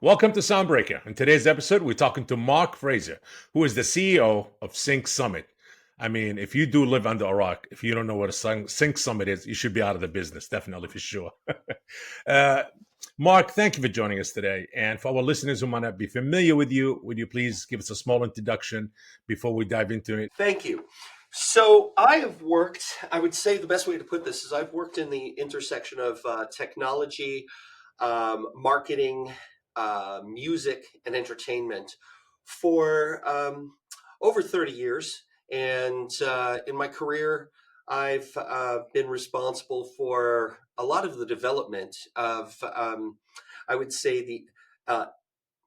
Welcome to Soundbreaker. In today's episode, we're talking to Mark Fraser, who is the CEO of Sync Summit. I mean, if you do live under a rock, if you don't know what a Sync Summit is, you should be out of the business, definitely for sure. uh, Mark, thank you for joining us today. And for our listeners who might not be familiar with you, would you please give us a small introduction before we dive into it? Thank you. So I have worked, I would say the best way to put this is I've worked in the intersection of technology, marketing, music, and entertainment for over 30 years. And in my career, I've been responsible for a lot of the development of, I would say, the uh,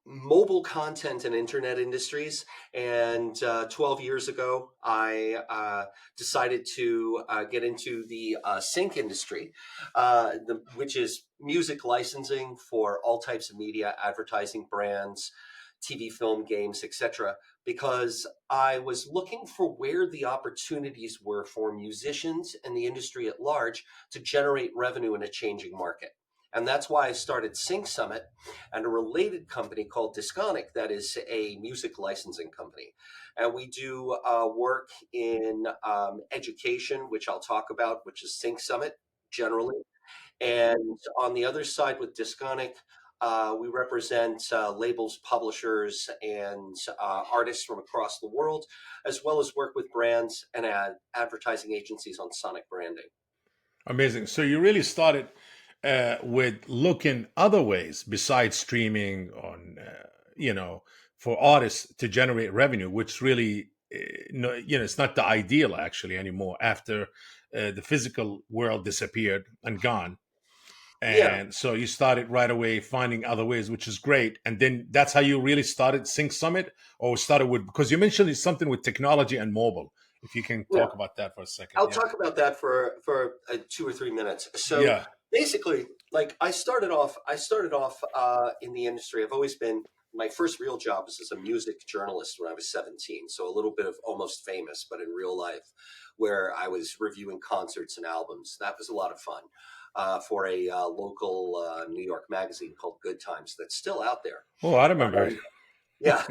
mobile content and internet industries. And 12 years ago, I decided to get into the sync industry, which is music licensing for all types of media, advertising, brands, TV, film, games, etc. Because I was looking for where the opportunities were for musicians and the industry at large to generate revenue in a changing market. And that's why I started Sync Summit and a related company called Disconic that is a music licensing company. And we do work in education, which I'll talk about, which is Sync Summit generally. And on the other side with Disconic, we represent labels, publishers, and artists from across the world, as well as work with brands and advertising agencies on sonic branding. Amazing. So you really started with looking other ways besides streaming on, for artists to generate revenue, which really, no, it's not the ideal actually anymore after the physical world disappeared and gone. Yeah, And so you started right away finding other ways, which is great. And then that's how you really started Sync Summit, or started with, because you mentioned something with technology and mobile. If you can yeah. talk about that for a second. I'll Yeah. talk about that for 2 or 3 minutes. So Yeah. basically, like I started off in the industry. I've always been. My first real job was as a music journalist when I was 17. So a little bit of Almost Famous, but in real life, where I was reviewing concerts and albums. That was a lot of fun for a local New York magazine called Good Times that's still out there. Oh, I remember. Yeah,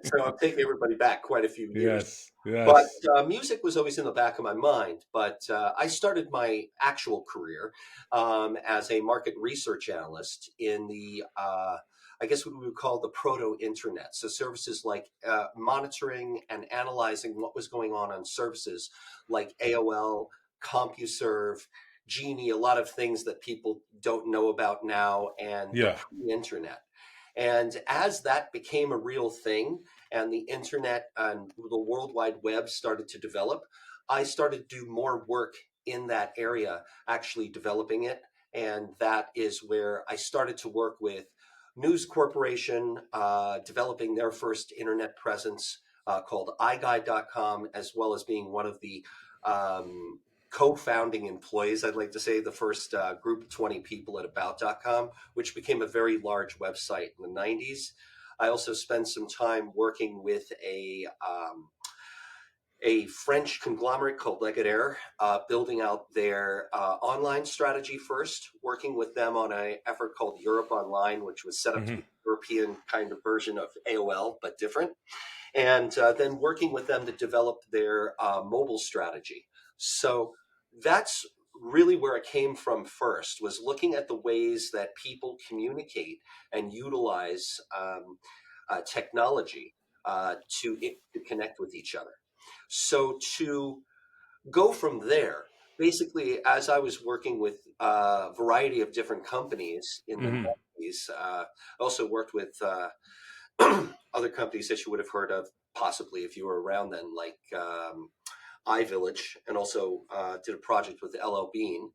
so I'm taking everybody back quite a few years. Yes, But yes. music was always in the back of my mind. But I started my actual career as a market research analyst in the, I guess what we would call the proto-internet. So services like monitoring and analyzing what was going on services like AOL, CompuServe, Genie, a lot of things that people don't know about now, and the Yeah. pre-internet. And as that became a real thing and the internet and the World Wide Web started to develop, I started to do more work in that area, actually developing it. And that is where I started to work with News Corporation, developing their first internet presence called iGuide.com, as well as being one of the um, co-founding employees, I'd like to say, the first group of 20 people at about.com, which became a very large website in the 90s. I also spent some time working with a French conglomerate called Legader, building out their online strategy first, working with them on an effort called Europe Online, which was set up to Hmm. be a European kind of version of AOL, but different. And then working with them to develop their mobile strategy. So that's really where it came from first, was looking at the ways that people communicate and utilize technology to connect with each other. So to go from there, basically, as I was working with a variety of different companies in the Hmm. 90s, I also worked with other companies that you would have heard of, possibly if you were around then, like iVillage, and also did a project with LL Bean.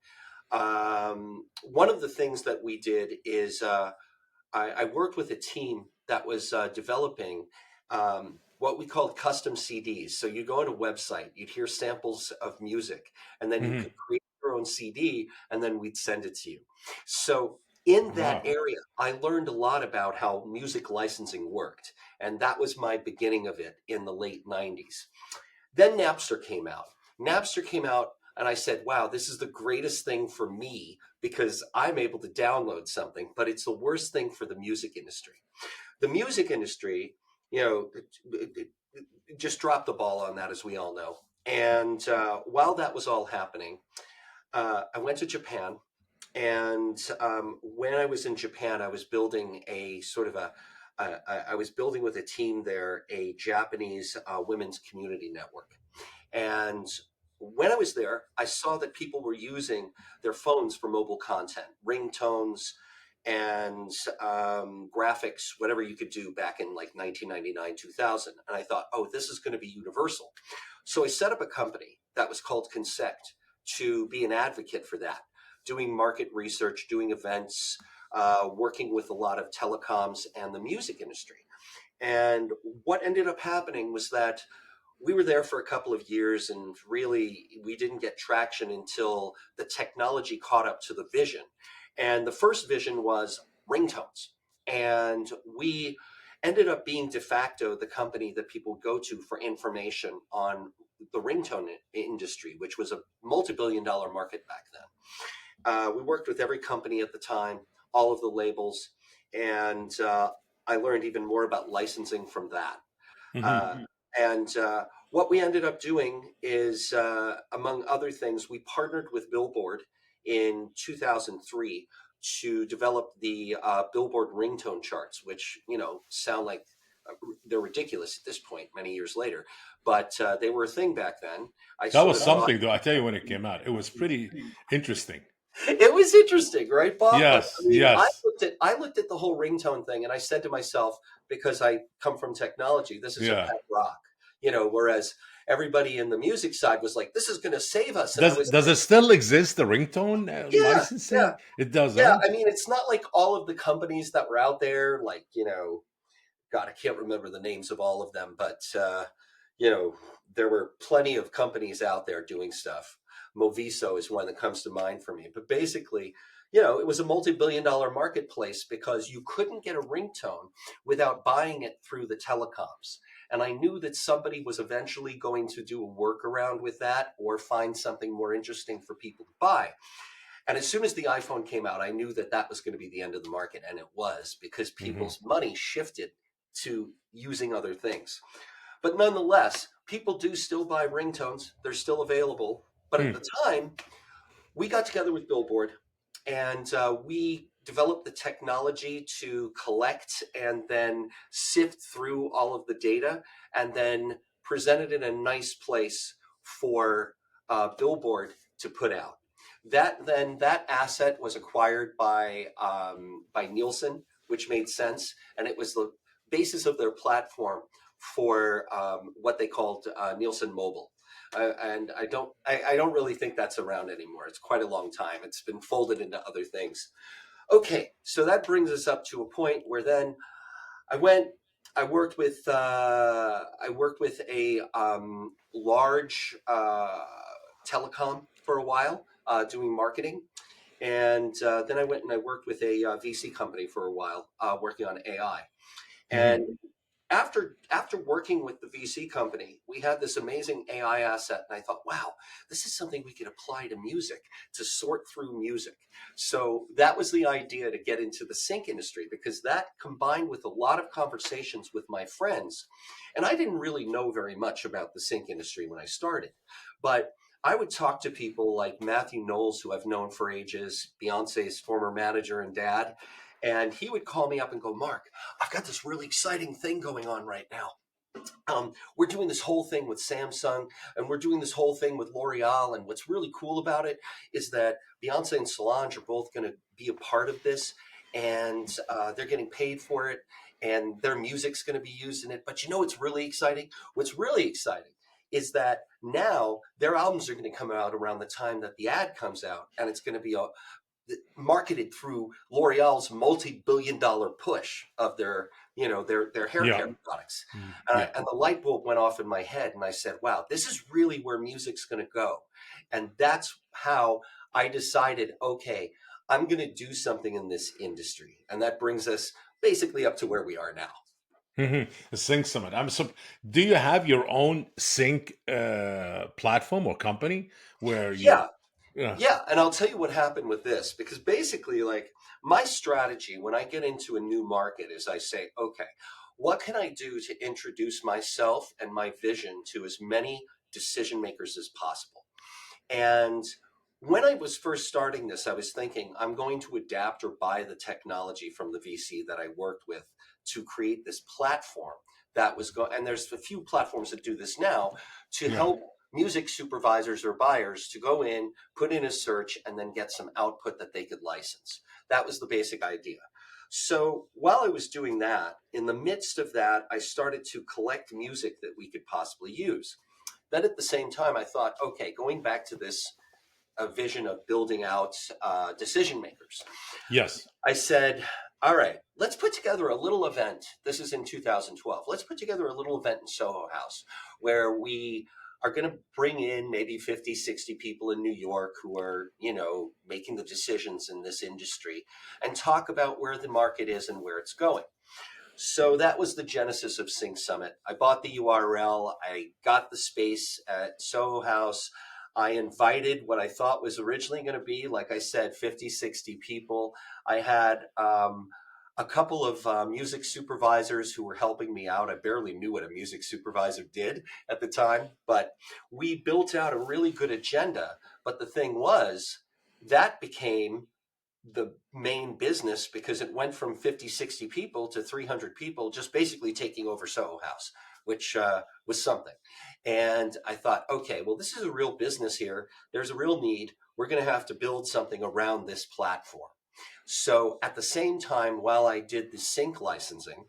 One of the things that we did is I worked with a team that was developing what we called custom CDs. So you go on a website, you'd hear samples of music, and then you Hmm. could create your own CD, and then we'd send it to you. So in that Wow. area, I learned a lot about how music licensing worked, and that was my beginning of it in the late 90s. Then Napster came out. Napster came out And I said, wow, this is the greatest thing for me because I'm able to download something, but it's the worst thing for the music industry. The music industry, you know, just dropped the ball on that, as we all know. And while that was all happening, I went to Japan. And when I was in Japan, I was building a sort of I was building with a team there a Japanese women's community network. And when I was there, I saw that people were using their phones for mobile content, ringtones and graphics, whatever you could do back in like 1999, 2000. And I thought, oh, this is going to be universal. So I set up a company that was called Consect to be an advocate for that, doing market research, doing events, working with a lot of telecoms and the music industry. And what ended up happening was that we were there for a couple of years, and really we didn't get traction until the technology caught up to the vision. And the first vision was ringtones. And we ended up being de facto the company that people go to for information on the ringtone industry, which was a multi-billion-dollar market back then. We worked with every company at the time, all of the labels, and I learned even more about licensing from that. Hmm. Uh, and what we ended up doing is, among other things, we partnered with Billboard in 2003 to develop the Billboard ringtone charts, which, sound like they're ridiculous at this point, many years later. But they were a thing back then. I That sort was of thought something, though. I tell you, when it came out, it was pretty interesting. it was interesting, right, Bob? But I Yes, mean, I yes, looked at I looked at the whole ringtone thing, and I said to myself, because I come from technology, this is a yeah. pet rock, whereas everybody in the music side was like, "This is going to save us," and I Does was does like, it still exist, the ringtone "Yeah, yeah, licensing? It does, yeah." huh? I mean, it's not like all of the companies that were out there, like God, I can't remember the names of all of them, but you know, there were plenty of companies out there doing stuff. Moviso is one that comes to mind for me. But basically, it was a multi-billion-dollar marketplace because you couldn't get a ringtone without buying it through the telecoms. And I knew that somebody was eventually going to do a workaround with that or find something more interesting for people to buy. And as soon as the iPhone came out, I knew that that was going to be the end of the market. And it was, because Hmm. people's money shifted to using other things. But nonetheless, people do still buy ringtones. They're still available. But at Hmm. the time, we got together with Billboard, and we developed the technology to collect and then sift through all of the data and then present it in a nice place for Billboard to put out. That asset was acquired by Nielsen, which made sense, and it was the basis of their platform for what they called Nielsen Mobile. And I don't really think that's around anymore. It's quite a long time. It's been folded into other things. Okay, so that brings us up to a point where then I went. I worked with a large telecom for a while, doing marketing, and then I went and I worked with a VC company for a while, working on AI. Hmm. And after working with the VC company, we had this amazing AI asset, and I thought, wow, this is something we could apply to music, to sort through music. So that was the idea to get into the sync industry, because that combined with a lot of conversations with my friends, and I didn't really know very much about the sync industry when I started, but I would talk to people like Matthew Knowles, who I've known for ages, Beyonce's former manager and dad, and he would call me up and go, Mark, I've got this really exciting thing going on right now. We're doing this whole thing with Samsung, and we're doing this whole thing with L'Oreal. And what's really cool about it is that Beyonce and Solange are both going to be a part of this, and they're getting paid for it, and their music's going to be used in it. But what's really exciting? What's really exciting is that now their albums are going to come out around the time that the ad comes out, and it's going to be marketed through L'Oreal's multi-billion-dollar push of their hair Yeah. care products. Mm, And, yeah. and the light bulb went off in my head, and I said, "Wow, this is really where music's going to go." And that's how I decided, okay, I'm going to do something in this industry, and that brings us basically up to where we are now. The Sync Summit. Do you have your own sync platform or company where you? Yeah, Yeah, yeah. And I'll tell you what happened with this, because basically, like, my strategy when I get into a new market is I say, okay, what can I do to introduce myself and my vision to as many decision makers as possible? And when I was first starting this, I was thinking I'm going to adapt or buy the technology from the VC that I worked with to create this platform that was going, and there's a few platforms that do this now to yeah, help music supervisors or buyers to go in, put in a search, and then get some output that they could license. That was the basic idea. So while I was doing that, in the midst of that, I started to collect music that we could possibly use. Then at the same time, I thought, okay, going back to this vision of building out decision makers, yes, I said, all right, let's put together a little event. This is in 2012. Let's put together a little event in Soho House where we are going to bring in maybe 50, 60 people in New York who are, making the decisions in this industry and talk about where the market is and where it's going. So that was the genesis of Sync Summit. I bought the URL. I got the space at Soho House. I invited what I thought was originally going to be, like I said, 50, 60 people. I had a couple of music supervisors who were helping me out. I barely knew what a music supervisor did at the time, but we built out a really good agenda. But the thing was, that became the main business because it went from 50, 60 people to 300 people just basically taking over Soho House, which was something. And I thought, okay, well, this is a real business here. There's a real need. We're going to have to build something around this platform. So at the same time, while I did the sync licensing,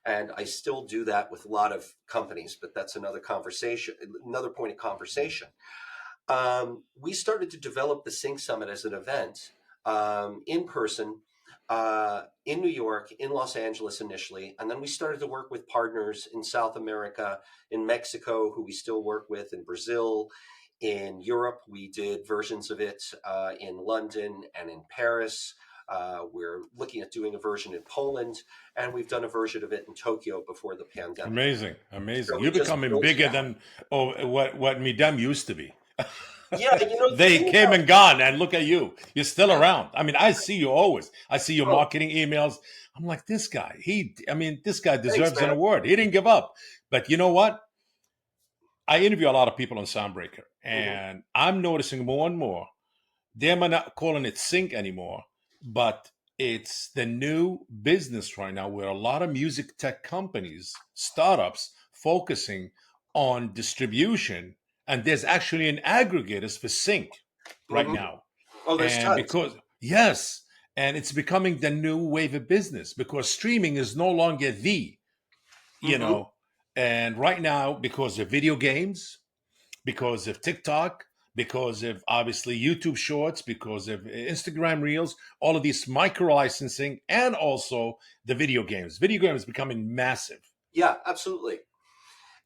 and I still do that with a lot of companies, but that's another conversation, another point of conversation. We started to develop the Sync Summit as an event in person in New York, in Los Angeles initially. And then we started to work with partners in South America, in Mexico, who we still work with, in Brazil, in Europe. We did versions of it in London and in Paris. We're looking at doing a version in Poland, and we've done a version of it in Tokyo before the pandemic. amazing, amazing. So we You're just becoming built it bigger out. than what Midem used to be. Yeah, the They thing came about and gone, and look at you. You're still yeah, around. I mean, I see you always. I see your oh, marketing emails. I'm like, this guy. This guy thanks, deserves an man. award. He didn't give up. But you know what? I interview a lot of people on Soundbreaker, Hmm. and I'm noticing more and more they're not calling it sync anymore, but it's the new business right now where a lot of music tech companies, startups, focusing on distribution, and there's actually an aggregators for sync right Hmm. now. Oh, there's And tons. because yes, and it's becoming the new wave of business because streaming is no longer you Hmm. know, and right now because of video games, because of TikTok, because of obviously YouTube Shorts, because of Instagram Reels, all of these micro licensing, and also the video games. Video games becoming massive. Yeah, absolutely.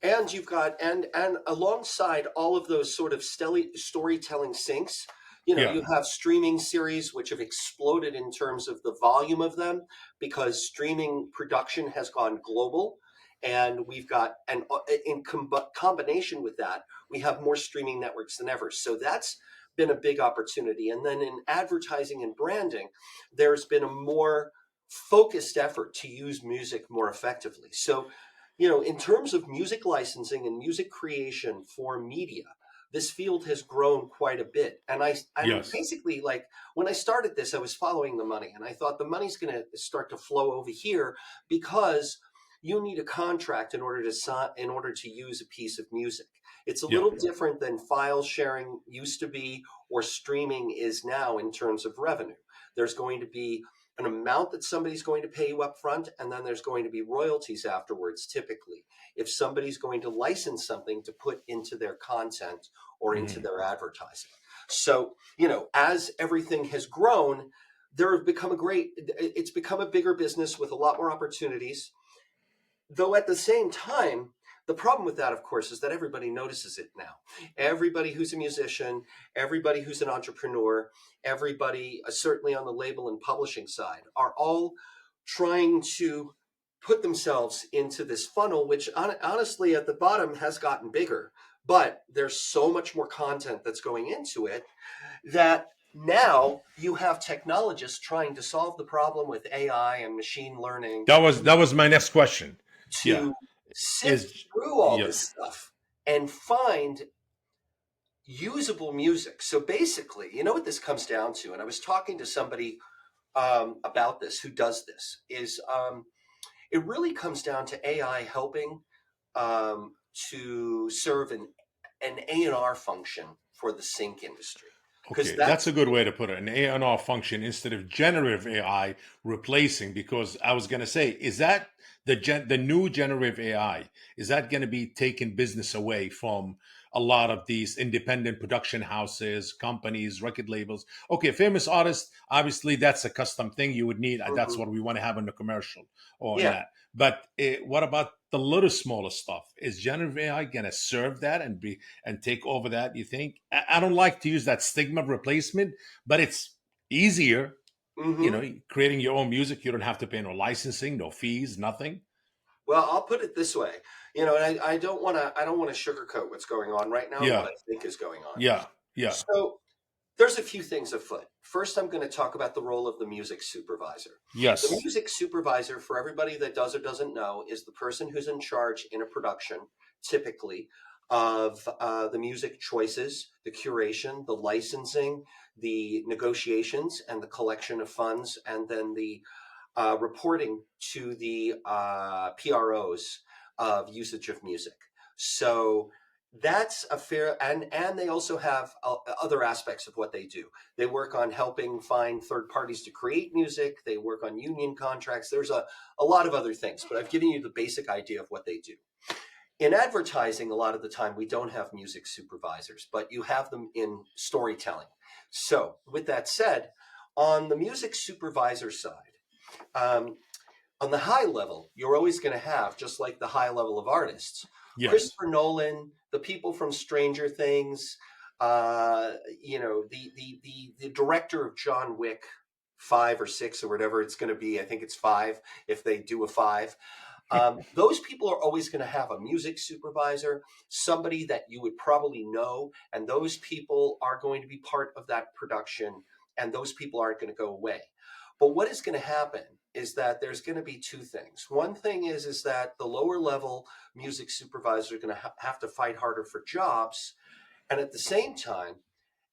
And you've got and alongside all of those sort of storytelling syncs, Yeah, you have streaming series which have exploded in terms of the volume of them because streaming production has gone global, and we've got and in combination with that, we have more streaming networks than ever. So that's been a big opportunity. And then in advertising and branding, there's been a more focused effort to use music more effectively. So in terms of music licensing and music creation for media, this field has grown quite a bit. And yes, basically, like, when I started this, I was following the money, and I thought the money's going to start to flow over here because you need a contract in order to use a piece of music. It's a yeah, little different than file sharing used to be or streaming is now in terms of revenue. There's going to be an amount that somebody's going to pay you up front, and then there's going to be royalties afterwards, typically, if somebody's going to license something to put into their content or into mhm, their advertising. So, as everything has grown, it's become a bigger business with a lot more opportunities. Though at the same time, the problem with that, of course, is that everybody notices it now. Everybody who's a musician, everybody who's an entrepreneur, everybody, certainly on the label and publishing side, are all trying to put themselves into this funnel, which honestly at the bottom has gotten bigger, but there's so much more content that's going into it that now you have technologists trying to solve the problem with AI and machine learning That was my next question. Yeah. to sift Is through all Yeah. this stuff and find usable music. So basically, you know what this comes down to, and I was talking to somebody about this who does this, is it really comes down to AI helping um, to serve an A&R function for the sync industry. Because Okay, that's that's, a good way to put it. An A&R function instead of generative AI replacing. Because I was going to say, is that the new generative AI? Is that going to be taking business away from a lot of these independent production houses, companies, record labels? Okay, famous artists, obviously that's a custom thing you would need. That's mhm, what we want to have in the commercial or in yeah. that. But what about the little smaller stuff? Is generative AI going to serve that and take over that? You think? I don't like to use that stigma of replacement, but it's easier. hmm Creating your own music, you don't have to pay no licensing, no fees, nothing. Well, I'll put it this way, and I don't want to sugarcoat what's going on right now and what Yeah, I think is going on. yeah, yeah. So there's a few things afoot. First, I'm going to talk about the role of the music supervisor. The Yes. music supervisor, for everybody that does or doesn't know, is the person who's in charge in a production, typically, of the music choices, the curation, the licensing, the negotiations, and the collection of funds, and then the reporting to the PROs of usage of music. So that's a fair, and they also have other aspects of what they do. They work on helping find third parties to create music. They work on union contracts. There's a lot of other things, but I've given you the basic idea of what they do. In advertising, a lot of the time we don't have music supervisors, but you have them in storytelling. So with that said, on the music supervisor side, um, on the high level, you're always going to have, just like the high level of artists, Yes. Christopher Nolan, the people from Stranger Things, the director of John Wick 5 or 6 or whatever it's going to be. I think it's 5 if they do a 5. Those people are always going to have a music supervisor, somebody that you would probably know, and those people are going to be part of that production, and those people aren't going to go away. But what is going to happen is that there's going to be two things. One thing is that the lower level music supervisors are going to have to fight harder for jobs, and at the same time,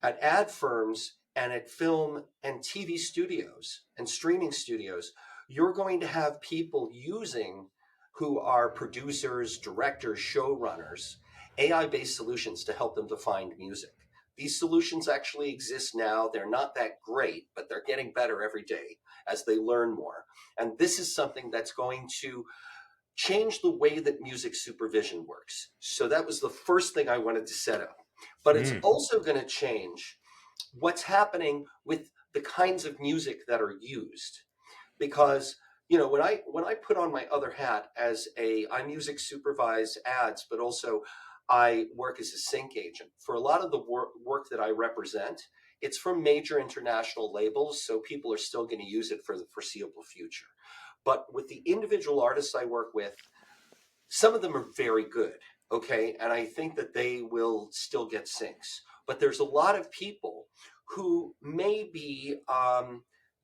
at ad firms and at film and TV studios and streaming studios, you're going to have people using who are producers, directors, showrunners, AI based solutions to help them to find music. These solutions actually exist now. They're not that great, but they're getting better every day as they learn more. And this is something that's going to change the way that music supervision works. So that was the first thing I wanted to set up. But it's Mm. also going to change what's happening with the kinds of music that are used. Because when I put on my other hat as I music supervise ads, but also I work as a sync agent for a lot of the work that I represent. It's from major international labels, so people are still going to use it for the foreseeable future. But with the individual artists I work with, some of them are very good, okay, and I think that they will still get syncs. But there's a lot of people who may be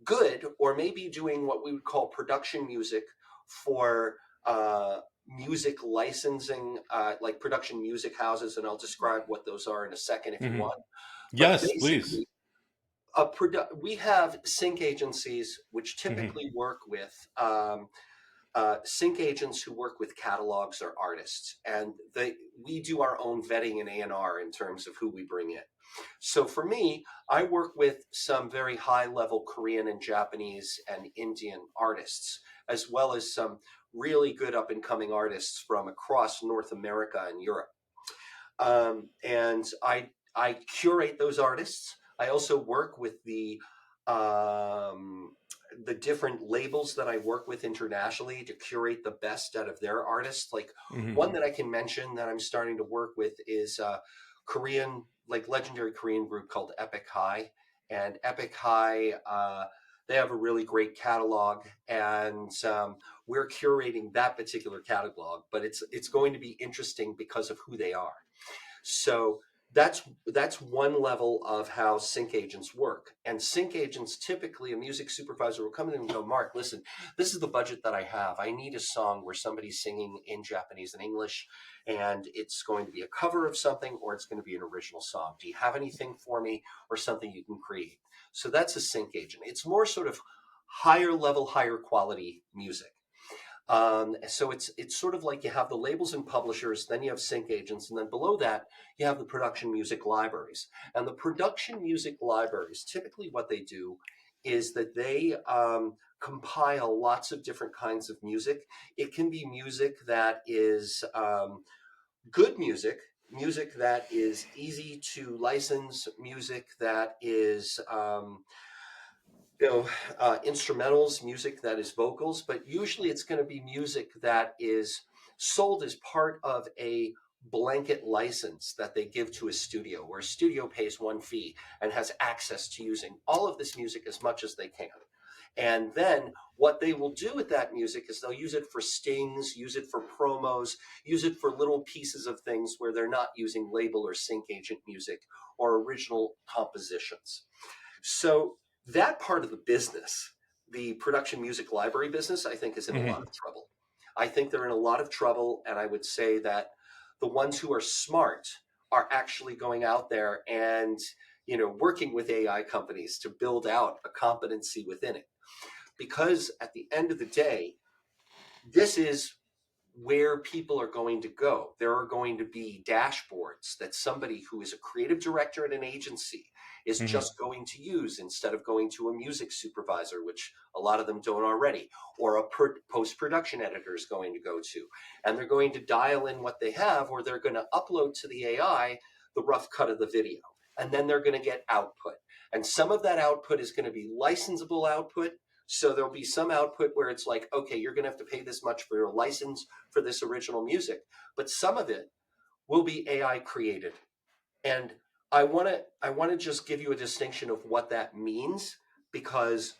good or may be doing what we would call production music for music licensing, like production music houses, and I'll describe what those are in a second if you Hmm. want. But Yes, please. basically, we have sync agencies which Hmm. typically work with sync agents who work with catalogs or artists, and we do our own vetting and A&R in terms of who we bring in. So for me, I work with some very high level Korean and Japanese and Indian artists, as well as some really good up and coming artists from across North America and Europe. And I curate those artists. I also work with um, the different labels that I work with internationally to curate the best out of their artists. Like Hmm. one that I can mention that I'm starting to work with is Korean, like legendary Korean group called Epic High. And Epic High, they have a really great catalog. And we're curating that particular catalog, but it's going to be interesting because of who they are. So that's one level of how sync agents work. And sync agents, typically a music supervisor will come in and go, Mark, listen, this is the budget that I have. I need a song where somebody's singing in Japanese and English, and it's going to be a cover of something, or it's going to be an original song. Do you have anything for me, or something you can create? So that's a sync agent. It's more sort of higher level, higher quality music. So it's sort of like you have the labels and publishers, then you have sync agents, and then below that you have the production music libraries. And the production music libraries, typically what they do is that they compile lots of different kinds of music. It can be music that is good music, music that is easy to license, music that is you know, instrumentals, music that is vocals, but usually it's going to be music that is sold as part of a blanket license that they give to a studio, where a studio pays one fee and has access to using all of this music as much as they can. And then what they will do with that music is they'll use it for stings, use it for promos, use it for little pieces of things where they're not using label or sync agent music or original compositions. So that part of the business, the production music library business, I think is in a lot Hmm. of trouble. I think they're in a lot of trouble. And I would say that the ones who are smart are actually going out there and, working with AI companies to build out a competency within it. Because at the end of the day, this is where people are going to go. There are going to be dashboards that somebody who is a creative director at an agency is Hmm. just going to use instead of going to a music supervisor, which a lot of them don't already, or a post-production editor is going to go to. And they're going to dial in what they have, or they're going to upload to the AI the rough cut of the video. And then they're going to get output. And some of that output is going to be licensable output. So there'll be some output where it's like, okay, you're going to have to pay this much for your license for this original music, but some of it will be AI created. And I want to just give you a distinction of what that means, because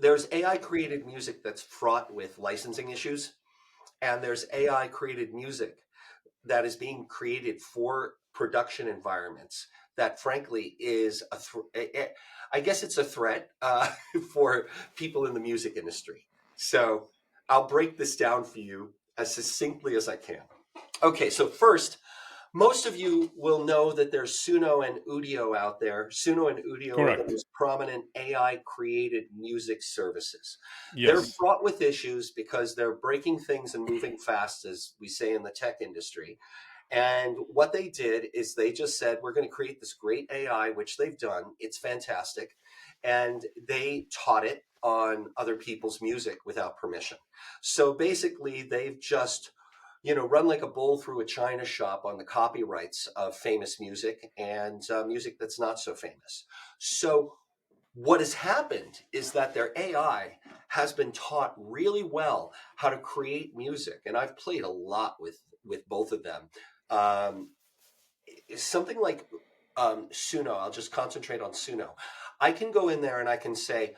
there's AI created music that's fraught with licensing issues, and there's AI created music that is being created for production environments that frankly is I guess it's a threat for people in the music industry. So I'll break this down for you as succinctly as I can. Okay, so first, most of you will know that there's Suno and Udio out there. Suno and Udio are the Correct. most prominent AI created music services. They're Yes. fraught with issues because they're breaking things and moving fast, as we say in the tech industry. And what they did is they just said, we're going to create this great AI, which they've done. It's fantastic. And they taught it on other people's music without permission. So basically, they've just run like a bull through a china shop on the copyrights of famous music and music that's not so famous. So what has happened is that their AI has been taught really well how to create music, and I've played a lot with both of them. Um, Something like Suno, I'll just concentrate on Suno. I can go in there and I can say,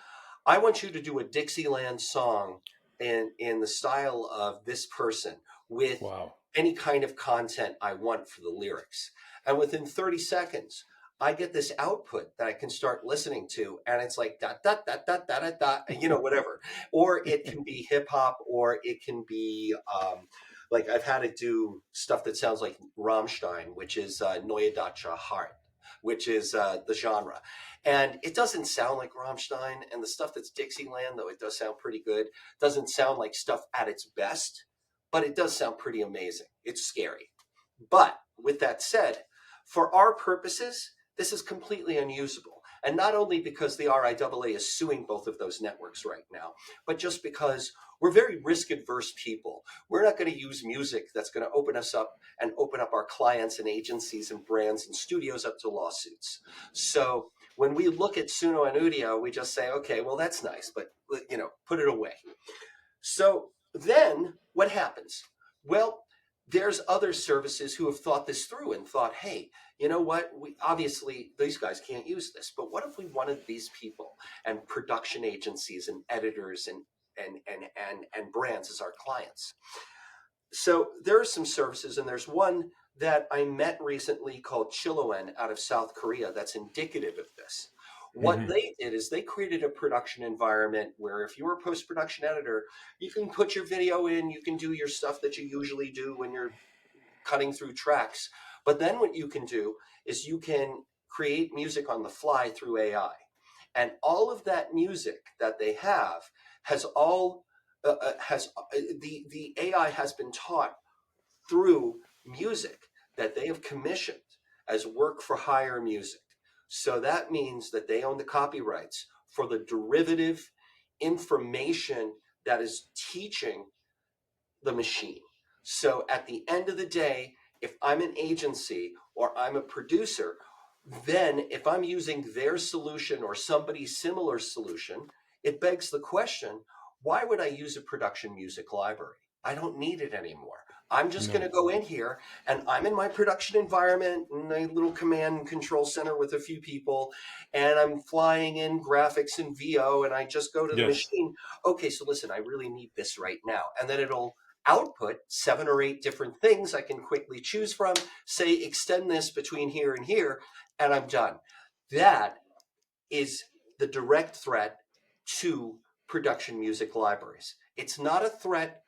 I want you to do a Dixieland song in the style of this person with Wow. any kind of content I want for the lyrics. And within 30 seconds, I get this output that I can start listening to, and it's like dot dot dot dot dot dot, dot whatever. Or it can be hip hop, or it can be like I've had it do stuff that sounds like Rammstein, which is Neue Deutsche Hart, which is the genre. And it doesn't sound like Rammstein, and the stuff that's Dixieland, though it does sound pretty good, doesn't sound like stuff at its best, but it does sound pretty amazing. It's scary. But with that said, for our purposes, this is completely unusable. And not only because the RIAA is suing both of those networks right now, but just because we're very risk adverse people. We're not going to use music that's going to open us up and open up our clients and agencies and brands and studios up to lawsuits. So when we look at Suno and Udio, we just say, okay, well, that's nice, but put it away. So then what happens? Well, there's other services who have thought this through and thought, hey, you know what? We obviously these guys can't use this, but what if we wanted these people and production agencies and editors and and brands as our clients. So there are some services, and there's one that I met recently called Chiloen out of South Korea that's indicative of this. What Hmm. they did is they created a production environment where if you're a post-production editor, you can put your video in, you can do your stuff that you usually do when you're cutting through tracks. But then what you can do is you can create music on the fly through AI. And all of that music that they have has all has the AI has been taught through music that they have commissioned as work for hire music. So that means that they own the copyrights for the derivative information that is teaching the machine. So at the end of the day, if I'm an agency or I'm a producer, then if I'm using their solution or somebody's similar solution, it begs the question, why would I use a production music library? I don't need it anymore. I'm just going No. to go in here and I'm in my production environment in a little command and control center with a few people, and I'm flying in graphics and VO, and I just go to the Yes. machine. Okay, so listen, I really need this right now. And then it'll output 7 or 8 different things I can quickly choose from, say, extend this between here and here, and I'm done. That is the direct threat to production music libraries. It's not a threat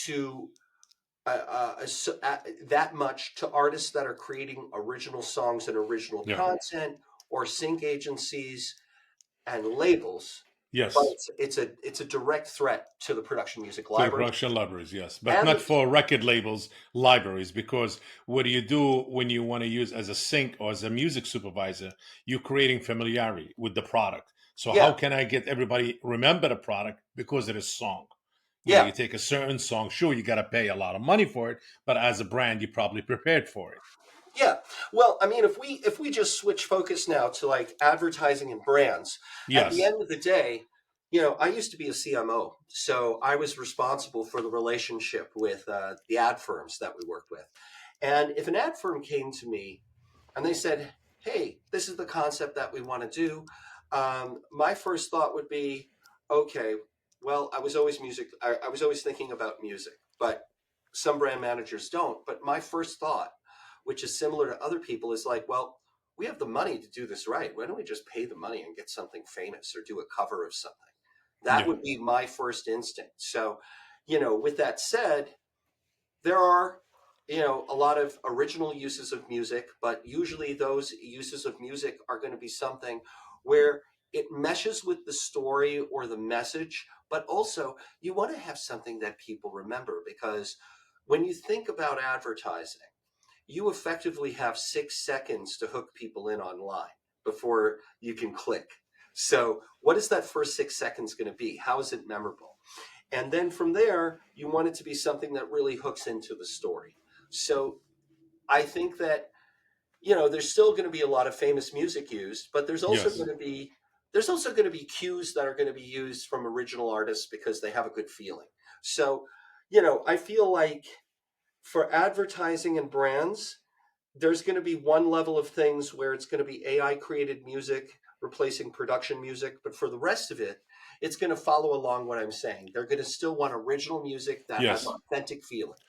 to that much to artists that are creating original songs and original Yeah. content, or sync agencies and labels, but Yes. it's a direct threat to the production music To the libraries production libraries, yes, but and not the for record labels libraries, because what do you do when you want to use as a sync or as a music supervisor? You're creating familiarity with the product. So how yeah. can I get everybody remember the product because of this song? Yeah, You take a certain song, sure, you got to pay a lot of money for it, but as a brand, you're probably prepared for it. yeah. Well, I mean, if we just switch focus now to like advertising and brands, at the Yes. end of the day, I used to be a CMO, so I was responsible for the relationship with the ad firms that we worked with. And if an ad firm came to me and they said, "Hey, this is the concept that we want to do," my first thought would be, "Okay, well, I was always thinking about music, but some brand managers don't." But my first thought, which is similar to other people, is like, well, we have the money to do this right. Why don't we just pay the money and get something famous or do a cover of something? That Yeah. would be my first instinct. So, with that said, there are, a lot of original uses of music, but usually those uses of music are going to be something where it meshes with the story or the message, but also you want to have something that people remember, because when you think about advertising, you effectively have 6 seconds to hook people in online before you can click. So, what is that first 6 seconds going to be? How is it memorable? And then from there, you want it to be something that really hooks into the story. So, I think that there's still going to be a lot of famous music used, but Yes. there's also going to be cues that are going to be used from original artists because they have a good feeling. So, I feel like for advertising and brands, there's going to be one level of things where it's going to be AI created music replacing production music, but for the rest of it, it's going to follow along what I'm saying. They're going to still want original music that has Yes. authentic feeling.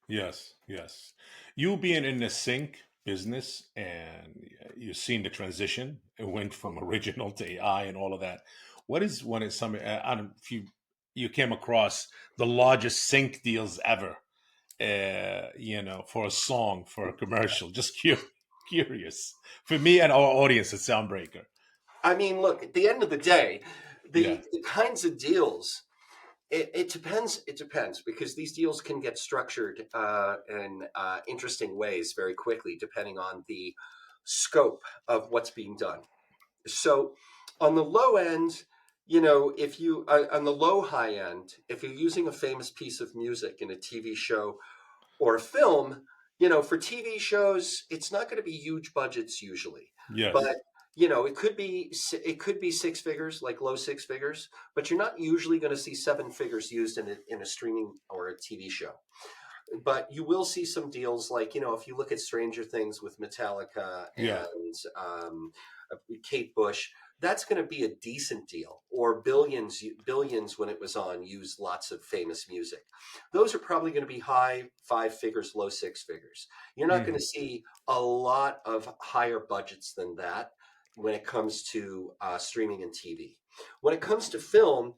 Yes, yes. You being in the sync business and you've seen the transition, it went from original to AI and all of that. What is one of some? I don't if you came across the largest sync deals ever. For a song, for a commercial. Just curious for me and our audience at Soundbreaker. I mean, look, at the end of the day, Yeah. the kinds of deals, it depends. It depends, because these deals can get structured in interesting ways very quickly, depending on the scope of what's being done. So on the low end, if you on the low high end, if you're using a famous piece of music in a TV show or a film, for TV shows, it's not going to be huge budgets usually, but Yes. it could be 6 figures, like low 6 figures, but you're not usually going to see 7 figures used in a streaming or a TV show. But you will see some deals, like if you look at Stranger Things with Metallica Yeah. and Kate Bush, that's going to be a decent deal. Or billions when it was on used lots of famous music. Those are probably going to be high five figures, low six figures. You're not going Mhm. to see a lot of higher budgets than that when it comes to streaming and TV. When it comes to film,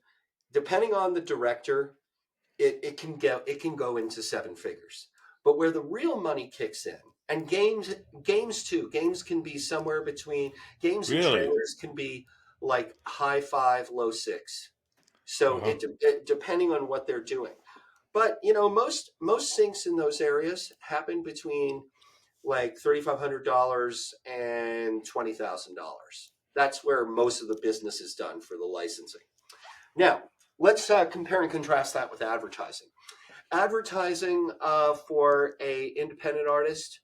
depending on the director, it can go into seven figures. But where the real money kicks in, and games too, games can be somewhere between games and Really? trailers can be like high five, low six. So Uh-huh. it depending on what they're doing. But most syncs in those areas happen between like $3,500 and $20,000. That's where most of the business is done for the licensing. Now, let's compare and contrast that with advertising. Advertising for a independent artist,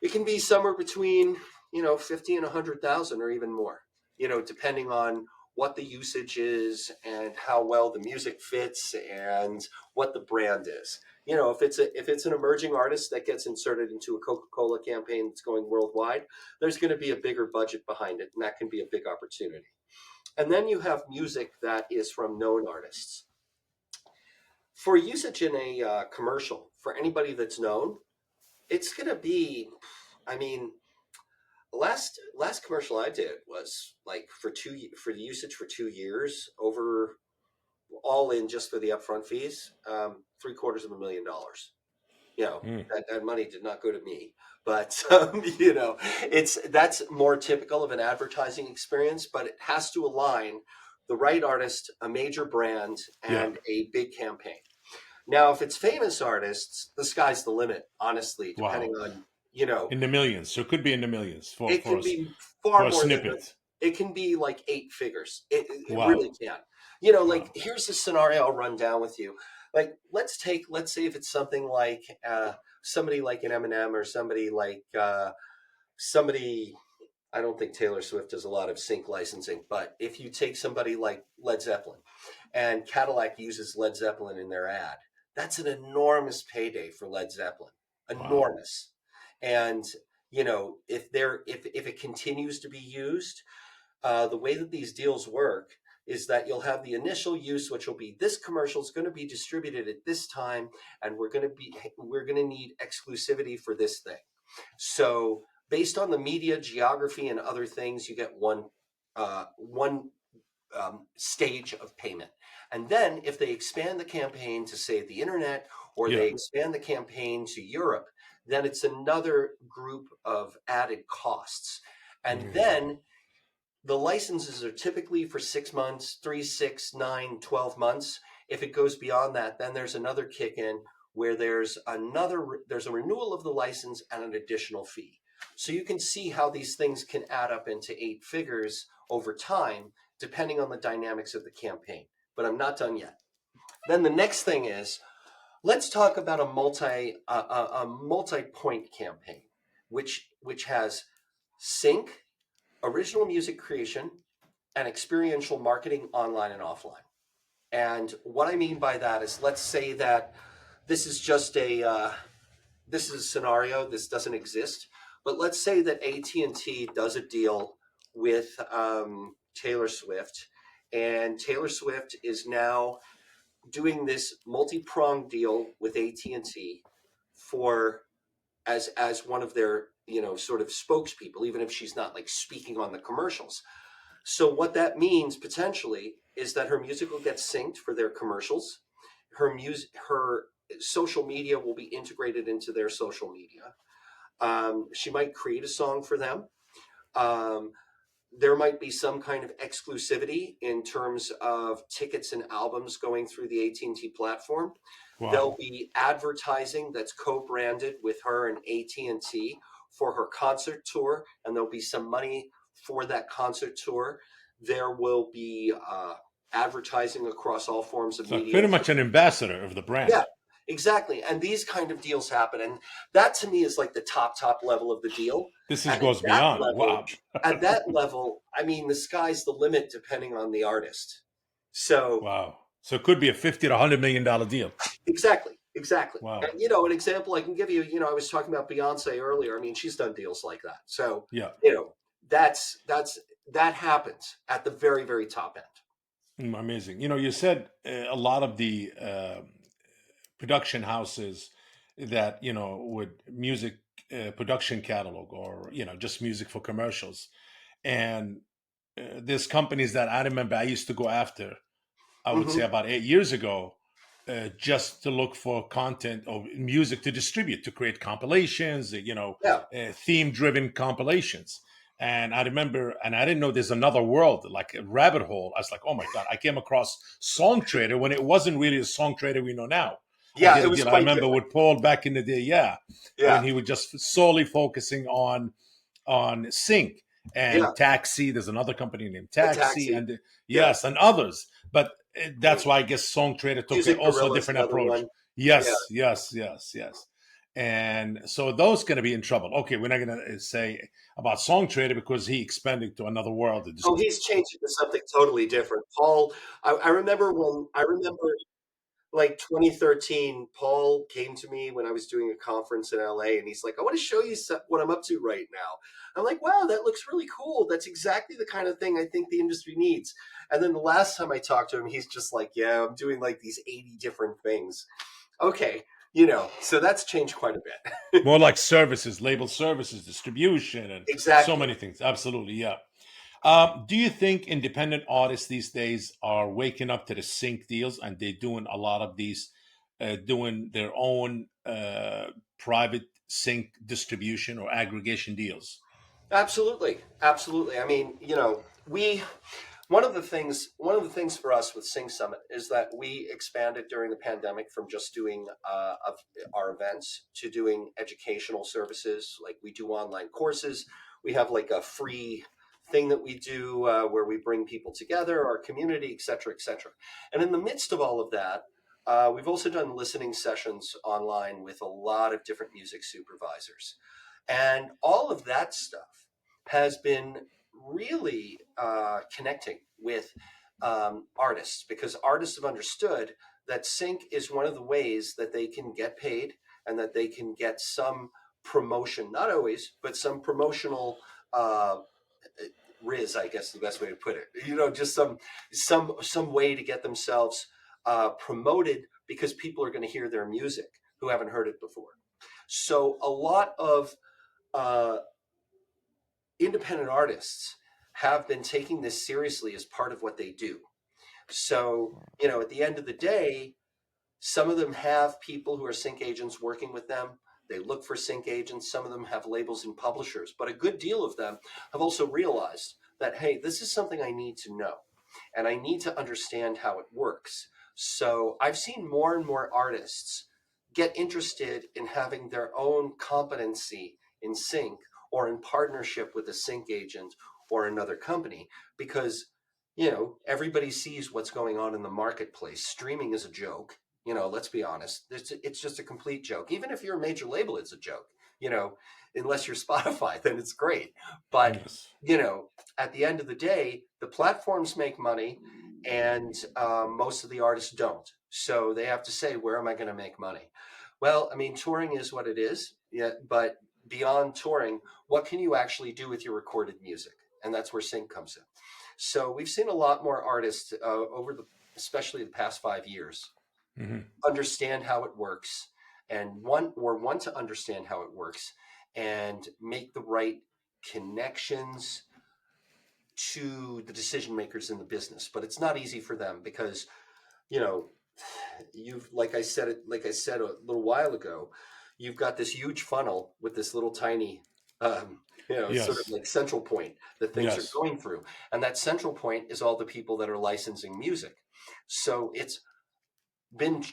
it can be somewhere between 50 and 100,000 or even more. Depending on what the usage is and how well the music fits and what the brand is. If it's an emerging artist that gets inserted into a Coca-Cola campaign that's going worldwide, there's going to be a bigger budget behind it, and that can be a big opportunity. And then you have music that is from known artists. For usage in a commercial, for anybody that's known, it's going to be, I mean, last commercial I did was like for the usage for 2 years over all in just for the upfront fees, $750,000. Mm. That money did not go to me, but that's more typical of an advertising experience, but it has to align the right artist, a major brand, Yeah. and a big campaign. Now, if it's famous artists, the sky's the limit, honestly, depending Wow. on, In the millions. So it could be in the millions for it for can us be for far a more than that. snippet. It can be like eight figures. It really Wow. can. Like Wow. here's a scenario I'll run down with you. Like let's say if it's something like somebody like an Eminem or somebody like somebody. I don't think Taylor Swift does a lot of sync licensing, but if you take somebody like Led Zeppelin and Cadillac uses Led Zeppelin in their ad, that's an enormous payday for Led Zeppelin. Wow. Enormous. And if it continues to be used, the way that these deals work is that you'll have the initial use, which will be this commercial is going to be distributed at this time, and we're going to need exclusivity for this thing. So based on the media geography and other things, you get one stage of payment. And then if they expand the campaign to say the internet or Yeah. they expand the campaign to Europe, then it's another group of added costs. And Mhm. then the licenses are typically for 6 months, 3, 6, 9, 12 months. If it goes beyond that, then there's another kick in where there's a renewal of the license and an additional fee. So you can see how these things can add up into eight figures over time, depending on the dynamics of the campaign. But I'm not done yet. Then the next thing is, let's talk about a multi-point campaign, which has sync, original music creation, and experiential marketing online and offline. And what I mean by that is, let's say that this is just this is a scenario. This doesn't exist, but let's say that AT&T does a deal with Taylor Swift, and Taylor Swift is now doing this multi-pronged deal with AT&T for as one of their sort of spokespeople, even if she's not like speaking on the commercials. So what that means potentially is that her music will get synced for their commercials. Her social media will be integrated into their social media. She might create a song for them. Um, there might be some kind of exclusivity in terms of tickets and albums going through the AT&T platform. There'll Wow. be advertising that's co-branded with her and AT&T for her concert tour, and there'll be some money for that concert tour. There will be advertising across all forms of It's like media. pretty much an ambassador of the Yeah, brand. exactly. And these kind of deals happen, and that to me is like the top level of the deal. This is And at goes that beyond. level, Wow. I mean, the sky's the limit depending on the artist. So Wow. So it could be a 50 to $100 million deal. exactly. And Wow. an example I can give you, I was talking about Beyonce earlier. I mean, she's done deals like that. So Yeah. that's that happens at the very, very top end. Amazing. You said a lot of the production houses that with music production catalog, or just music for commercials, and there's companies that I remember I used to go after, I would say Hmm. about 8 years ago, just to look for content or music to distribute, to create compilations, Yeah. theme driven compilations. And I remember, and I didn't know there's another world, like a rabbit hole. I was like, oh my God, I came across Song Trader when it wasn't really the Song Trader we know now. I Yeah, did it a was deal, I quite remember, different. with Paul back in the day, yeah, when Yeah. he was just solely focusing on sync Yeah. and Taxi. There's another company named A Taxi, taxi. and Yeah. yes, and others. But that's Right. why I guess Song Trader took Music also a Gorilla's different another approach. one. Yeah. Yes, yes, yes, yes. And so those going to be in trouble. Okay, we're not going to say about Song Trader because he expanded to another world. Oh, he's changed it to something totally different. Paul, I remember like 2013, Paul came to me when I was doing a conference in LA, and he's like, I want to show you what I'm up to right now. I'm like, wow, that looks really cool. That's exactly the kind of thing I think the industry needs. And then the last time I talked to him, he's just like, yeah, I'm doing like these 80 different things. Okay, so that's changed quite a bit. More like services, label services, distribution, and so Exactly. many things. Absolutely, yeah. Do you think independent artists these days are waking up to the sync deals, and they're doing a lot of these, doing their own private sync distribution or aggregation deals? Absolutely. Absolutely. I mean, we one of the things for us with Sing Summit is that we expanded during the pandemic from just doing of our events to doing educational services. Like we do online courses. We have like a free thing that we do where we bring people together, our community, et cetera, et cetera. And in the midst of all of that, we've also done listening sessions online with a lot of different music supervisors. And all of that stuff has been really connecting with artists, because artists have understood that sync is one of the ways that they can get paid and that they can get some promotion, not always, but some promotional uh, riz, I guess is the best way to put it. Just some way to get themselves promoted, because people are going to hear their music who haven't heard it before. So a lot of uh, independent artists have been taking this seriously as part of what they do. So, at the end of the day, some of them have people who are sync agents working with them. They look for sync agents. Some of them have labels and publishers, but a good deal of them have also realized that, hey, this is something I need to know and I need to understand how it works. So I've seen more and more artists get interested in having their own competency in sync or in partnership with a sync agent or another company, because everybody sees what's going on in the marketplace. Streaming is a joke. Let's be honest. It's just a complete joke. Even if you're a major label, it's a joke. You know, unless you're Spotify, then it's great. But Yes. you know, at the end of the day, the platforms make money, and most of the artists don't. So they have to say, where am I going to make money? Well, I mean, touring is what it is. Yeah, but beyond touring, what can you actually do with your recorded music? And that's where sync comes in. So we've seen a lot more artists especially the past 5 years, Hmm. understand how it works, and want to understand how it works and make the right connections to the decision makers in the business. But it's not easy for them because you know you've like I said a little while ago, you've got this huge funnel with this little tiny sort of Yes. like central point that things are Yes. going through, and that central point is all the people that are licensing music. So it's been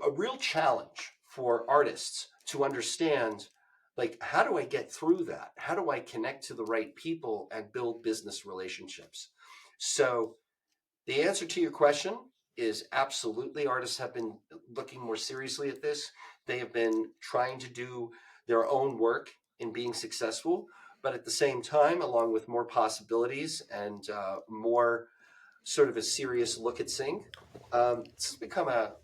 a real challenge for artists to understand, like, how do I get through that? How do I connect to the right people and build business relationships? So the answer to your question is absolutely. Artists have been looking more seriously at this. They have been trying to do their own work in being successful, but at the same time, along with more possibilities and more sort of a serious look at sync, it's become a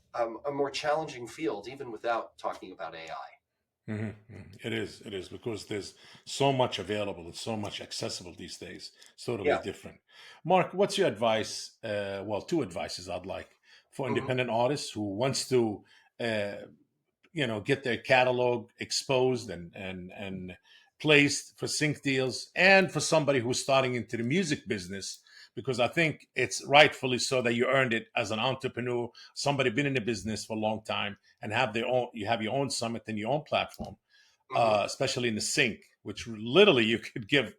more challenging field, even without talking about AI. It is. It is because there's so much available. It's so much accessible these days. It's totally Yeah. different. Mark, what's your advice? Well, two advices I'd like for Hmm. independent artists who wants to, uh, get their catalog exposed and placed for sync deals, and for somebody who's starting into the music business, because I think it's rightfully so that you earned it as an entrepreneur, somebody been in the business for a long time, and have their own. You have your own summit and your own platform, Hmm. especially in the sync, which literally you could give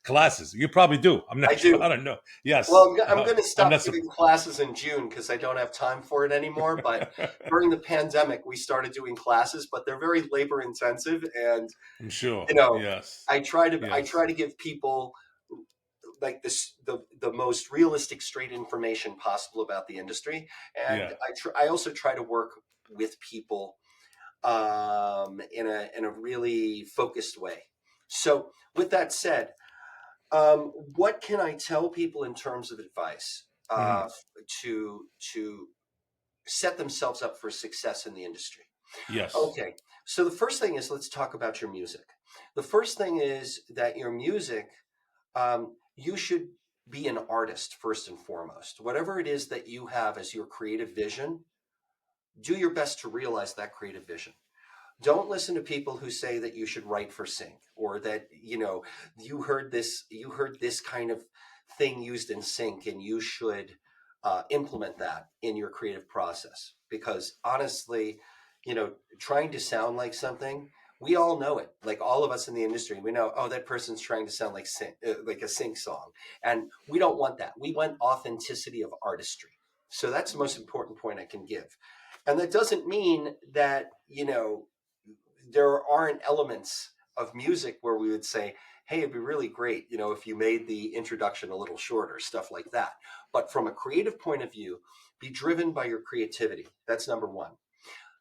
classes. You probably do. I'm I not sure. I do. don't know. Well, Yes, I'm going to I'm stop not. giving classes in June because I don't have time for it anymore. But during the pandemic, we started doing classes, but they're very labor intensive, and I'm sure. you know, Yes. I Yes. try to give people like this the most realistic, straight information possible about the industry, and Yeah. I also try to work with people in a really focused way. So, with that said, what can I tell people in terms of advice Mhm. to set themselves up for success in the industry? Yes. Okay, so the first thing is let's talk about your music. The first thing is that your music, you should be an artist first and foremost. Whatever it is that you have as your creative vision, do your best to realize that creative vision. Don't listen to people who say that you should write for sync, or that you heard this kind of thing used in sync and you should implement that in your creative process, because honestly, trying to sound like something, we all know it, like all of us in the industry, we know, oh, that person's trying to sound like like a sync song, and we don't want that. We want authenticity of artistry. So that's the most important point I can give. And that doesn't mean that there aren't elements of music where we would say, hey, it'd be really great, if you made the introduction a little shorter, stuff like that. But from a creative point of view, be driven by your creativity. That's number one.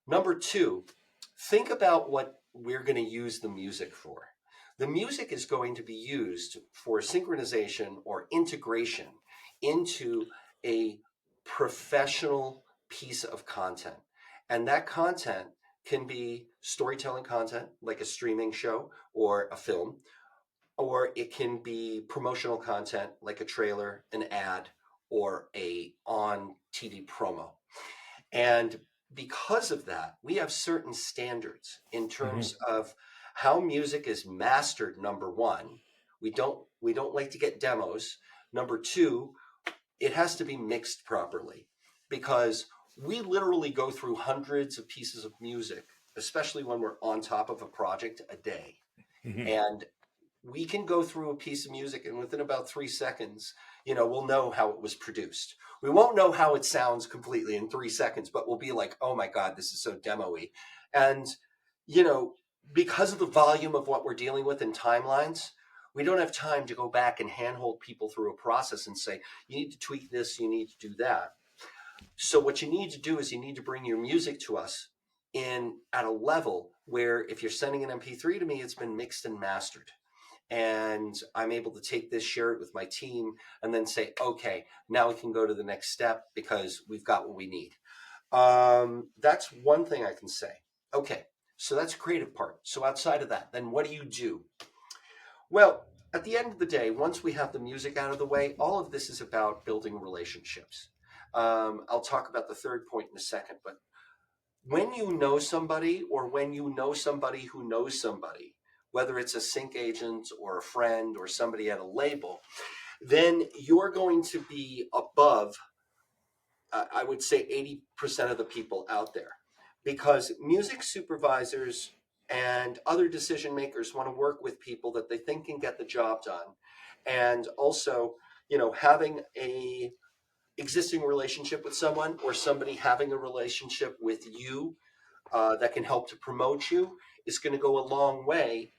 Number two, think about what we're going to use the music for. The music is going to be used for synchronization or integration into a professional piece of content. And that content can be storytelling content, like a streaming show or a film, or it can be promotional content, like a trailer, an ad, or a on TV promo. And because of that, we have certain standards in terms Hmm. of how music is mastered. Number one, we don't like to get demos. Number two, it has to be mixed properly, because we literally go through hundreds of pieces of music, especially when we're on top of a project, a day. Hmm. And we can go through a piece of music and within about 3 seconds, we'll know how it was produced. We won't know how it sounds completely in 3 seconds, but we'll be like, oh my God, this is so demo-y. And, you know, because of the volume of what we're dealing with in timelines, we don't have time to go back and handhold people through a process and say, you need to tweak this, you need to do that. So what you need to do is you need to bring your music to us in at a level where if you're sending an MP3 to me, it's been mixed and mastered, and I'm able to take this, share it with my team, and then say, okay, now we can go to the next step because we've got what we need. That's one thing I can say. Okay, so that's the creative part. So outside of that, then what do you do? Well, at the end of the day, once we have the music out of the way, all of this is about building relationships. I'll talk about the third point in a second, but when you know somebody, or when you know somebody who knows somebody, whether it's a sync agent or a friend or somebody at a label, then you're going to be above, I would say, 80% of the people out there, because music supervisors and other decision makers want to work with people that they think can get the job done. And also, having a existing relationship with someone, or somebody having a relationship with you, that can help to promote you, is going to go a long way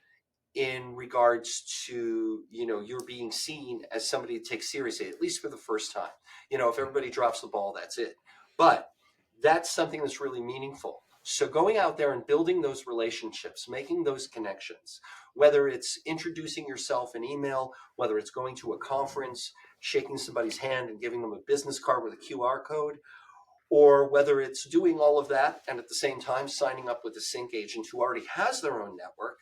in regards to you're being seen as somebody to take seriously, at least for the first time. If everybody drops the ball, that's it. But that's something that's really meaningful. So going out there and building those relationships, making those connections, whether it's introducing yourself in email, whether it's going to a conference, shaking somebody's hand and giving them a business card with a QR code, or whether it's doing all of that and at the same time signing up with a sync agent who already has their own network.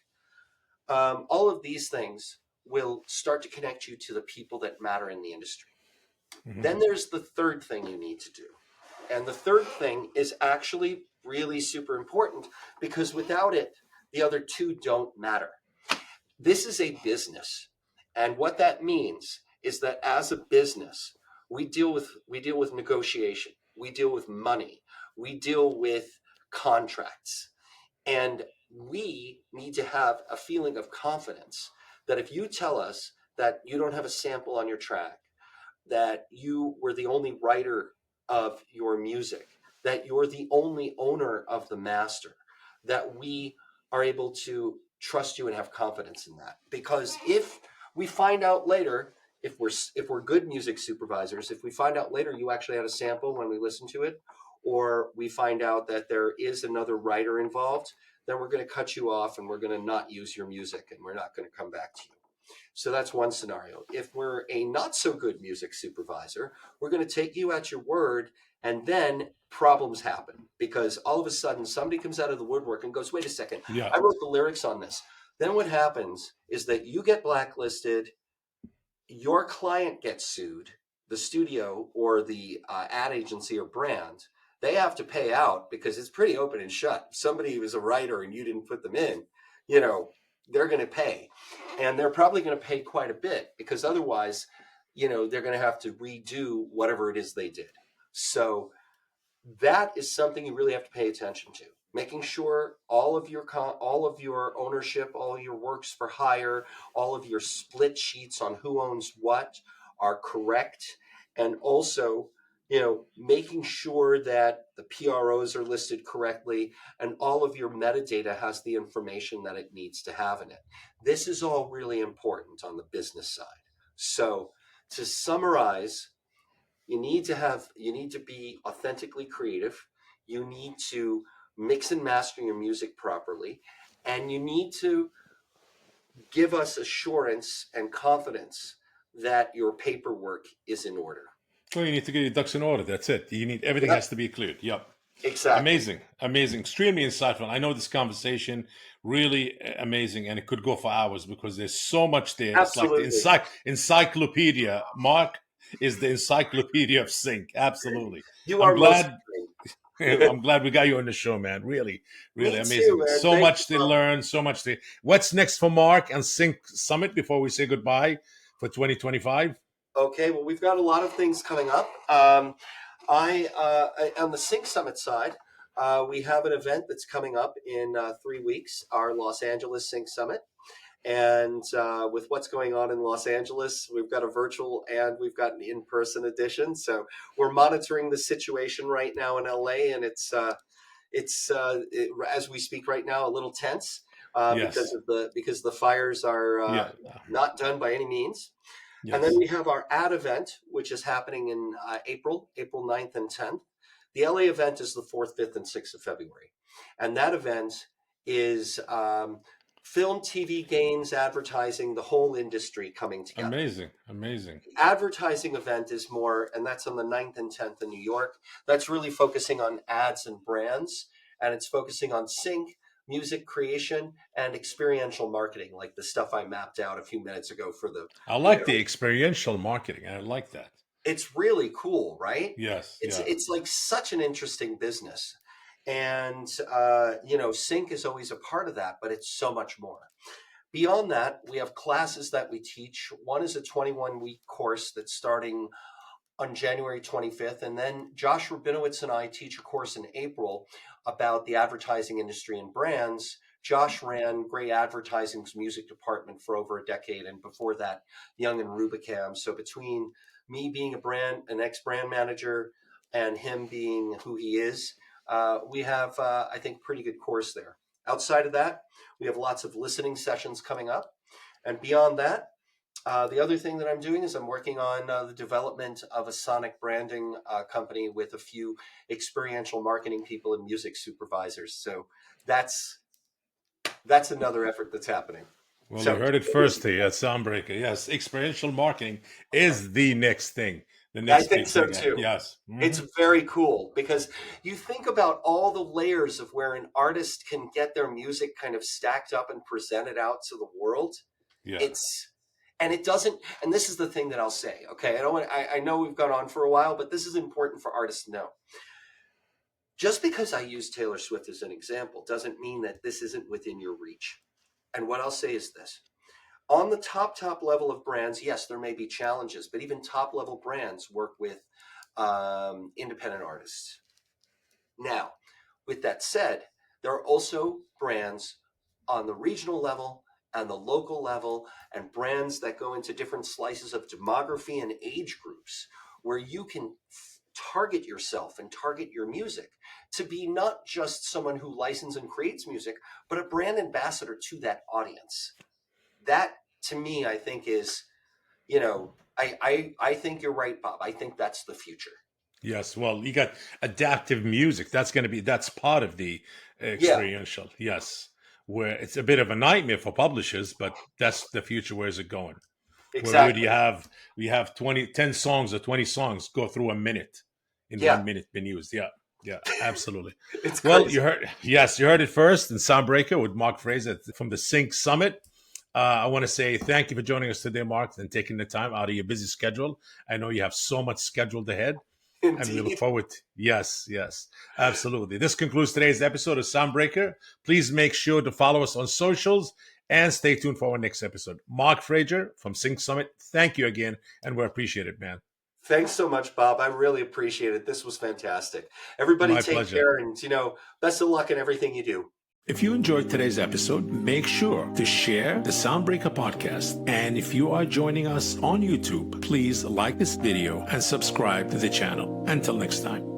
All of these things will start to connect you to the people that matter in the industry. Mhm. Then there's the third thing you need to do. And the third thing is actually really super important, because without it, the other two don't matter. This is a business. And what that means is that as a business, we deal with negotiation, we deal with money, we deal with contracts. And we need to have a feeling of confidence that if you tell us that you don't have a sample on your track, that you were the only writer of your music, that you're the only owner of the master, that we are able to trust you and have confidence in that. Because if we find out later, if we're good music supervisors, if we find out later you actually had a sample when we listen to it, or we find out that there is another writer involved, then we're going to cut you off and we're going to not use your music and we're not going to come back to you. So that's one scenario. If we're a not so good music supervisor, we're going to take you at your word, and then problems happen because all of a sudden somebody comes out of the woodwork and goes, wait a second, Yeah. I wrote the lyrics on this. Then what happens is that you get blacklisted, your client gets sued, the studio or the ad agency or brand, they have to pay out because it's pretty open and shut. If somebody was a writer and you didn't put them in, you know, they're going to pay. And they're probably going to pay quite a bit because otherwise, they're going to have to redo whatever it is they did. So that is something you really have to pay attention to, making sure all of your ownership, all of your works for hire, all of your split sheets on who owns what are correct, and also making sure that the PROs are listed correctly and all of your metadata has the information that it needs to have in it. This is all really important on the business side. So to summarize, you need to be authentically creative, you need to mix and master your music properly, and you need to give us assurance and confidence that your paperwork is in order. Well, you need to get your ducks in order. That's it. You need everything Yep, has to be cleared. Yep. exactly. Amazing, amazing, extremely insightful. I know this conversation really amazing, and it could go for hours because there's so much there. It's like the Absolutely. encyclopedia. Mark is the encyclopedia of sync. Absolutely. You I'm are most glad. definitely. I'm glad we got you on the show, man. Really, really Me too, amazing. man. So Thank you, much to Bob. learn. So much to. What's next for Mark and Sync Summit before we say goodbye for 2025? Okay, well, we've got a lot of things coming up. On the Sync Summit side, we have an event that's coming up in 3 weeks, our Los Angeles Sync Summit. And with what's going on in Los Angeles, we've got a virtual and we've got an in-person edition. So we're monitoring the situation right now in LA, and as we speak right now, a little tense Yes. because the fires are Yeah. not done by any means. And then Yes. we have our ad event, which is happening in April 9th and 10th. The LA event is the 4th, 5th, and 6th of February. And that event is film, TV, games, advertising, the whole industry coming together. Amazing. Amazing. Advertising event is more, and that's on the 9th and 10th in New York. That's really focusing on ads and brands, and it's focusing on sync, music creation, and experiential marketing, like the stuff I mapped out a few minutes ago for the, I you like know, the experiential marketing. I like that. it's really cool, right? Yes. It's Yeah. it's like such an interesting business, and sync is always a part of that, but it's so much more. Beyond that, we have classes that we teach. One is a 21-week course that's starting on January 25th. And then Josh Rabinowitz and I teach a course in April about the advertising industry and brands. Josh ran Gray Advertising's music department for over a decade, and before that, Young and Rubicam. So between me being an ex-brand manager, and him being who he is, we have, I think, pretty good course there. Outside of that, we have lots of listening sessions coming up. And beyond that, the other thing that I'm doing is I'm working on the development of a sonic branding company with a few experiential marketing people and music supervisors. So that's another effort that's happening. Well, you So heard it stay busy. first here at Soundbreaker. Yes, experiential marketing is the next thing. the I next think big so thing. too. Yes. It's very cool because you think about all the layers of where an artist can get their music kind of stacked up and presented out to the world. Yeah. It's and it doesn't. And this is the thing that I'll say. Okay, I don't want. I know we've gone on for a while, but this is important for artists to know. Just because I use Taylor Swift as an example doesn't mean that this isn't within your reach. And what I'll say is this. On the top level of brands, yes, there may be challenges, but even top level brands work with independent artists. Now, with that said, there are also brands on the regional level and the local level, and brands that go into different slices of demography and age groups where you can target yourself and target your music to be not just someone who licenses and creates music, but a brand ambassador to that audience. That to me, I think is, I think you're right, Bob. I think that's the future. Yes. Well, you got adaptive music. That's part of the Yeah, experiential. Yes. Where it's a bit of a nightmare for publishers, but that's the future. Where's it going? Where would you exactly. have we have 10 songs or 20 songs go through a minute in Yeah, 1 minute been used. Yeah. Yeah, absolutely. it's Well, crazy. you heard it first in Soundbreaker with Mark Fraser from the Sync Summit. I want to say thank you for joining us today, Mark, and taking the time out of your busy schedule. I know you have so much scheduled ahead, and we look Indeed. forward. Yes, yes, absolutely. This concludes today's episode of Soundbreaker. Please make sure to follow us on socials and stay tuned for our next episode. Mark Fraser from Sync Summit, thank you again, and we appreciate it, man. Thanks so much, Bob. I really appreciate it. This was fantastic. Everybody My take pleasure. care and, best of luck in everything you do. If you enjoyed today's episode, make sure to share the Soundbreaker podcast. And if you are joining us on YouTube, please like this video and subscribe to the channel. Until next time.